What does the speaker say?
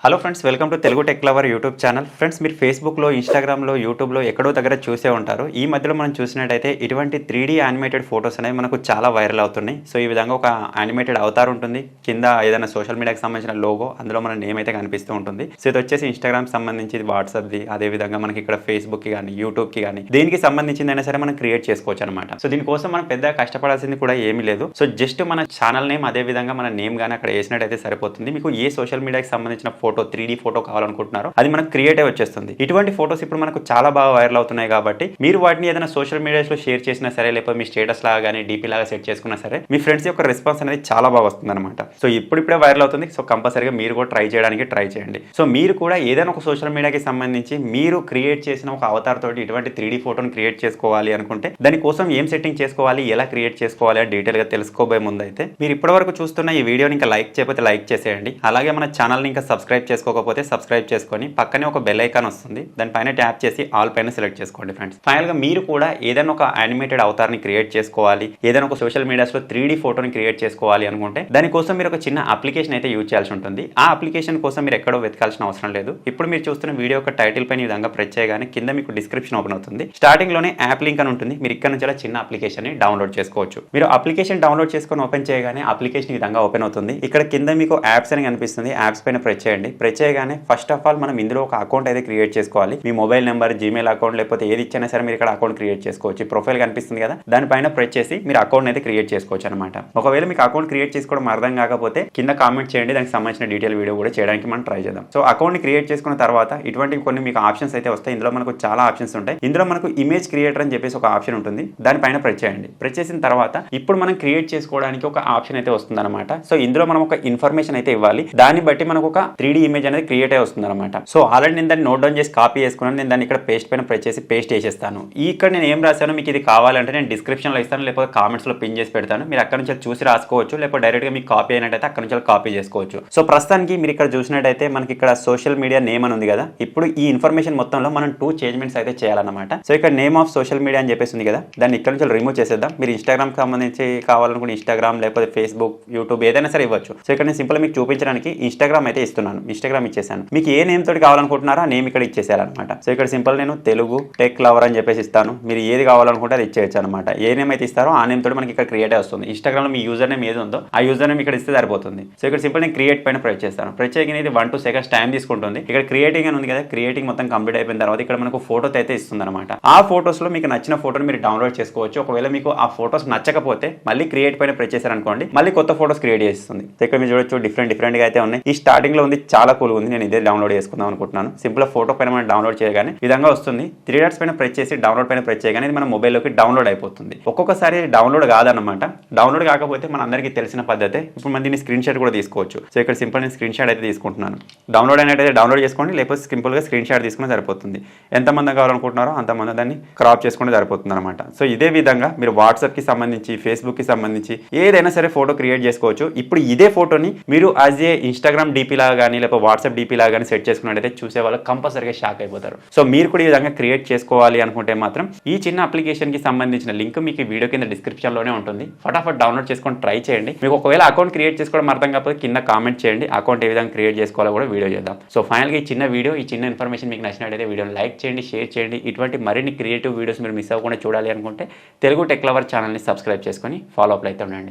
Hello friends, welcome to Telugu tech lover YouTube channel. Friends, మీరు ఫేస్బుక్లో, ఇన్స్టాగ్రామ్లో, యూట్యూబ్లో ఎక్కడో దగ్గర చూసే ఉంటారు. ఈ మధ్యలో మనం చూసినట్టయితే ఇటువంటి 3D యానిమేటెడ్ ఫొటోస్ అనేవి మనకు చాలా వైరల్ అవుతున్నాయి. సో ఈ విధంగా ఒక యానిమేటెడ్ అవతార్ ఉంటుంది, కింద ఏదైనా సోషల్ మీడియాకి సంబంధించిన లోగో, అందులో మన నేమ్ అయితే కనిపిస్తూ ఉంటుంది. సో ఇది వచ్చేసి ఇన్స్టాగ్రామ్ సంబంధించి, వాట్సాప్ది, అదేవిధంగా మనకి ఇక్కడ ఫేస్బుక్కి కానీ, యూట్యూబ్కి కానీ దేనికి సంబంధించిందైనా సరే మనం క్రియేట్ చేసుకోవచ్చు అనమాట. సో దీనికోసం మనం పెద్దగా కష్టపడాల్సింది కూడా ఏమీ లేదు. సో జస్ట్ మన ఛానల్ నేమ్, అదేవిధంగా మన నేమ్ కానీ అక్కడ వేసినట్టయితే సరిపోతుంది. మీకు ఏ సోషల్ మీడియాకి సంబంధించిన ఫోటో 3D ఫోటో కావాలనుకుంటున్నారో అది మనకు క్రియేట్ అయి వచ్చేస్తుంది. ఇటువంటి ఫోటోస్ ఇప్పుడు మనకు చాలా బాగా వైరల్ అవుతున్నాయి కాబట్టి మీరు వాటిని ఏదైనా సోషల్ మీడియాలో షేర్ చేసినా సరే, లేకపోతే మీ స్టేటస్ లాగా కానీ డీపీ లాగా సెట్ చేసుకున్నా సరే, మీ ఫ్రెండ్స్ యొక్క రెస్పాన్స్ అనేది చాలా బాగా వస్తుంది అనమాట. సో ఇప్పుడిప్పుడే వైరల్ అవుతుంది. సో కంపల్సరీగా మీరు కూడా ట్రై చేయండి. సో మీరు కూడా ఏదైనా ఒక సోషల్ మీడియాకి సంబంధించి మీరు క్రియేట్ చేసిన ఒక అవతార్ తోటి ఇటువంటి 3D ఫోటోని క్రియేట్ చేసుకోవాలి అనుకుంటే దానికోసం ఏం సెట్టింగ్ చేసుకోవాలి, ఎలా క్రియేట్ చేసుకోవాలి అని డీటెయిల్ గా తెలుసుకోబోయే ముందు అయితే మీరు ఇప్పటివరకు చూస్తున్న ఈ వీడియోని ఇంకా లైక్ చేయకపోతే లైక్ చేసేయండి. అలాగే మన ఛానల్ని ఇంకా సబ్స్క్రైబ్ చేసుకోకపోతే సబ్స్క్రైబ్ చేసుకొని పక్కనే ఒక బెల్ ఐకాన్ వస్తుంది, దానిపైన ట్యాప్ చేసి ఆల్ పైన సెలెక్ట్ చేసుకోండి. ఫ్రెండ్స్, ఫైనల్ గా మీరు కూడా ఏదైనా ఒక యానిమేటెడ్ అవతార్ ని క్రియేట్ చేసుకోవాలి, ఏదైనా ఒక సోషల్ మీడియాస్ లో 3D ఫోటోని క్రియేట్ చేసుకోవాలి అనుకుంటే దానికోసం మీరు ఒక చిన్న అప్లికేషన్ అయితే యూజ్ చేయాల్సి ఉంటుంది. ఆ అప్లికేషన్ కోసం మీరు ఎక్కడో వెతకాల్సిన అవసరం లేదు. ఇప్పుడు మీరు చూస్తున్న వీడియో యొక్క టైటిల్ పైన ఈ విధంగా ప్రెస్ చేయగానే కింద మీకు డిస్క్రిప్షన్ ఓపెన్ అవుతుంది. స్టార్టింగ్ లోనే యాప్ లింక్ అని ఉంటుంది. మీరు ఇక్కడ నుంచి చిన్న అప్లికేషన్ ని డౌన్లోడ్ చేసుకోవచ్చు. మీరు అప్లికేషన్ డౌన్లోడ్ చేసుకొని ఓపెన్ చేయగానే అప్లికేషన్ ఈ విధంగా ఓపెన్ అవుతుంది. ఇక్కడ కింద మీకు యాప్స్ అని కనిపిస్తుంది. యాప్స్ పైన ప్రెస్ చేయండి. ప్రెస్ చేయగానే ఫస్ట్ ఆఫ్ ఆల్ మనం ఇందులో ఒక అకౌంట్ అయితే క్రియేట్ చేసుకోవాలి. మీ మొబైల్ నెంబర్, జీమెయిల్ అకౌంట్, లేకపోతే ఏది ఇచ్చినా సరే మీరు ఇక్కడ అకౌంట్ క్రియేట్ చేసుకోవచ్చు. ప్రొఫైల్ కనిపిస్తుంది కదా, దానిపైన ప్రెస్ చేసి మీరు అకౌంట్ అయితే క్రియేట్ చేసుకోవచ్చు అనమాట. ఒకవేళ మీకు అకౌంట్ క్రియేట్ చేసుకోవడం అర్థం కాకపోతే కింద కామెంట్ చేయండి, దానికి సంబంధించిన డీటెయిల్ వీడియో కూడా చేయడానికి మనం ట్రై చేద్దాం. సో అకౌంట్ ని క్రియేట్ చేసుకున్న తర్వాత ఇటువంటి కొన్ని మీకు ఆప్షన్స్ అయితే వస్తాయి. ఇందులో మనకు చాలా ఆప్షన్స్ ఉంటాయి. ఇందులో మనకు ఇమేజ్ క్రియేటర్ అని చెప్పేసి ఒక ఆప్షన్ ఉంటుంది. దానిపైన ప్రెస్ చేయండి. ప్రెస్ చేసిన తర్వాత ఇప్పుడు మనం క్రియేట్ చేసుకోవడానికి ఒక ఆప్షన్ అయితే వస్తుంది అనమాట. సో ఇందులో మనం ఒక ఇన్ఫర్మేషన్ అయితే ఇవ్వాలి. దాన్ని బట్టి మనకు ఒక 3D ఇమేజ్ అనేది క్రియేట్ అయి వస్తుంది అనమాట. సో ఆల్రెడీ నేను దాన్ని నోట్ డౌన్ చేసి కాపీ చేసుకున్నాను. నేను దాన్ని ఇక్కడ పేస్ట్ పైన ప్రెస్ చేసి పేస్ట్ చేసేస్తాను. ఇక్కడ నేను ఏం రాశాను మీకు ఇది కావాలంటే నేను డిస్క్రిప్షన్లో ఇస్తాను, లేకపోతే కామెంట్స్లో పిన్ చేసి పెడతాను. మీరు అక్కడ నుంచి చూసి రాసుకోవచ్చు, లేకపోతే డైరెక్ట్గా మీకు కాపీ అయినట్టయితే అక్కడ నుంచి కాపీ చేసుకోవచ్చు. సో ప్రస్తుతానికి మీరు ఇక్కడ చూసినట్టయితే మనకి ఇక్కడ సోషల్ మీడియా నేమ్ అని ఉంది కదా. ఇప్పుడు ఈ ఇన్ఫర్మేషన్ మొత్తంలో మనం 2 చేంజ్మెంట్స్ అయితే చేయాలన్నమాట. సో ఇక్కడ నేమ్ ఆఫ్ సోషల్ మీడియా అని చెప్పేసి ఉంది కదా, దాన్ని ఇక్కడ నుంచి రిమూవ్ చేసేద్దాం. మీరు ఇన్స్టాగ్రామ్ సంబంధించి కావాలనుకుంటే ఇన్స్టాగ్రామ్, లేకపోతే ఫేస్బుక్, యూట్యూబ్ ఏదైనా సరే ఇవ్వచ్చు. సో ఇక్కడ నేను సింపుల్ మీకు చూపించడానికి ఇన్స్టాగ్రామ్ అయితే ఇస్తున్నాను. ఇన్స్టాగ్రామ్ ఇచ్చేసాను. మీకు ఏ నేమ్ తోటి కావాలనుకుంటున్నారో ఆ నేమ్ ఇక్కడ ఇచ్చేసారనమాట. సో ఇక్కడ సింపుల్ నేను తెలుగు టెక్ లవర్ అని చెప్పేసి ఇస్తాను. మీరు ఏది కావాలనుకుంటే అది ఇచ్చేయచ్చు అనమాట. ఏ నేమ్ అయితే ఇస్తారో ఆ నేమ్ తోటి మనకి ఇక్కడ క్రియేట్ వస్తుంది. ఇన్స్టాగ్రామ్ లో మీ యూజర్ నేమ్ ఏది ఉందో ఆ యూజర్ నేమ్ ఇక్కడ ఇస్తే సరిపోతుంది. సో ఇక్కడ సింపుల్ నేను క్రియేట్ పైన ప్రెస్ చేస్తాను. ప్రెస్ చేయగానే ఇది 1-2 seconds టైం తీసుకుంటుంది. ఇక్కడ క్రియేటింగ్ అని ఉంది కదా, క్రియేటింగ్ మొత్తం కంప్లీట్ అయిపోయిన తర్వాత ఇక్కడ మనకు ఫోటోస్ అయితే ఇస్తుంది అనమాట. ఆ ఫోటోస్ లో మీకు నచ్చిన ఫోటోని మీరు డౌన్లోడ్ చేసుకోవచ్చు. ఒకవేళ మీకు ఆ ఫోటోస్ నచ్చకపోతే మళ్ళీ క్రియేట్ పైన ప్రెస్ చేశారనుకోండి, మళ్ళీ కొత్త ఫోటోస్ క్రియేట్ చేస్తుంది. ఇక్కడ మీరు చూడొచ్చు డిఫరెంట్ గా అయితే ఉన్నాయి. ఈ స్టార్టింగ్ లో ఉంది, చాలా కూల్ ఉంది. నేను ఇదే డౌన్లోడ్ చేసుకుందాం అనుకుంటున్నాను. సింపుల్ ఫోటో పైన మనం డౌన్లోడ్ చేయగానే విధంగా వస్తుంది. 3 dots పైన ప్రెస్ చేసి డౌన్లోడ్ పైన ప్రెస్ చేయగానే ఇది మన మొబైల్లోకి డౌన్లోడ్ అయిపోతుంది. ఒక్కొక్కసారి డౌన్లోడ్ కాదన్నమాట. డౌన్లోడ్ కాకపోతే మన అందరికీ తెలిసిన పద్ధతి. ఇప్పుడు మనం దీన్ని స్క్రీన్ షాట్ కూడా తీసుకోవచ్చు. సో ఇక్కడ సింపుల్ నేను స్క్రీన్ షాట్ అయితే తీసుకుంటున్నాను. డౌన్లోడ్ అయినట్టయితే డౌన్లోడ్ చేసుకోండి, లేకపోతే సింపుల్ గా స్క్రీన్ షాట్ తీసుకుని సరిపోతుంది. ఎంతమంది కావాలనుకుంటున్నారో అంతమంది దాన్ని క్రాప్ చేసుకుంటే సరిపోతుంది అనమాట. సో ఇదే విధంగా మీరు వాట్సాప్ కి సంబంధించి, ఫేస్బుక్ కి సంబంధించి ఏదైనా సరే ఫోటో క్రియేట్ చేసుకోవచ్చు. ఇప్పుడు ఇదే ఫోటోని మీరు యాజ్ ఏ ఇన్స్టాగ్రామ్ డీపీ లాగా కానీ, లేకపోతే వాట్సాప్ డీపీ లాగా కానీ సెట్ చేసుకున్నట్టయితే చూసే వాళ్ళు కంపల్సరీగా షాక్ అయిపోతారు. సో మీరు కూడా ఈ విధంగా క్రియేట్ చేసుకోవాలి అనుకుంటే మాత్రం ఈ చిన్న అప్లికేషన్ కి సంబంధించిన లింక్ మీకు వీడియో కింద డిస్క్రిప్షన్ లోనే ఉంటుంది. ఫటాఫట్ డౌన్లోడ్ చేసుకొని ట్రై చేయండి. మీకు ఒకవేళ అకౌంట్ క్రియేట్ చేసుకోవడం అర్థం కాకపోతే కింద కామెంట్ చేయండి. అకౌంట్ ఏ విధంగా క్రియేట్ చేసుకోవాలో కూడా వీడియో చేద్దాం. సో ఫైనల్గా ఈ చిన్న వీడియో, ఈ చిన్న ఇన్ఫర్మేషన్ మీకు నచ్చినట్టయితే వీడియోని లైక్ చేయండి, షేర్ చేయండి. ఇటువంటి మరిన్ని క్రియేటివ్ వీడియోస్ మీరు మిస్ అవ్వకుండా చూడాలి అనుకుంటే తెలుగు టెక్ లవర్ ఛానల్ని సబ్స్క్రైబ్ చేసుకొని ఫాలో అప్ అయితే ఉండండి.